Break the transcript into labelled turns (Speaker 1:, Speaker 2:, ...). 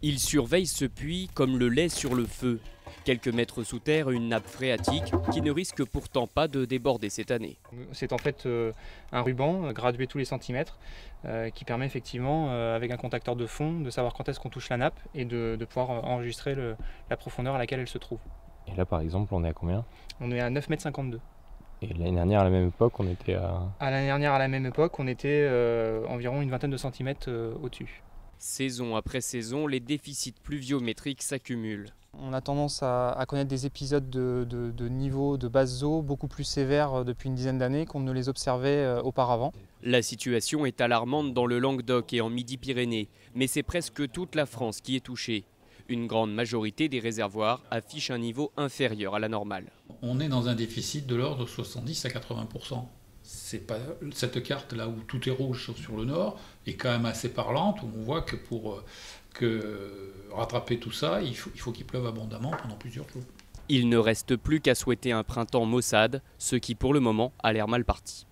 Speaker 1: Il surveille ce puits comme le lait sur le feu. Quelques mètres sous terre, une nappe phréatique qui ne risque pourtant pas de déborder cette année.
Speaker 2: C'est en fait un ruban gradué tous les centimètres qui permet effectivement, avec un contacteur de fond, de savoir quand est-ce qu'on touche la nappe et de pouvoir enregistrer la profondeur à laquelle elle se trouve.
Speaker 3: Et là par exemple, on est à combien?
Speaker 2: On est à 9,52 m.
Speaker 3: Et l'année dernière, à la même époque, on était à...
Speaker 2: L'année dernière, à la même époque, on était environ une vingtaine de centimètres au-dessus.
Speaker 1: Saison après saison, les déficits pluviométriques s'accumulent.
Speaker 2: On a tendance à connaître des épisodes de niveau de basse eau beaucoup plus sévères depuis une dizaine d'années qu'on ne les observait auparavant.
Speaker 1: La situation est alarmante dans le Languedoc et en Midi-Pyrénées, mais c'est presque toute la France qui est touchée. Une grande majorité des réservoirs affiche un niveau inférieur à la normale.
Speaker 4: On est dans un déficit de l'ordre de 70 à 80%. C'est pas, cette carte là où tout est rouge sauf sur le nord est quand même assez parlante, où on voit que pour rattraper tout ça, il faut qu'il pleuve abondamment pendant plusieurs jours.
Speaker 1: Il ne reste plus qu'à souhaiter un printemps maussade, ce qui pour le moment a l'air mal parti.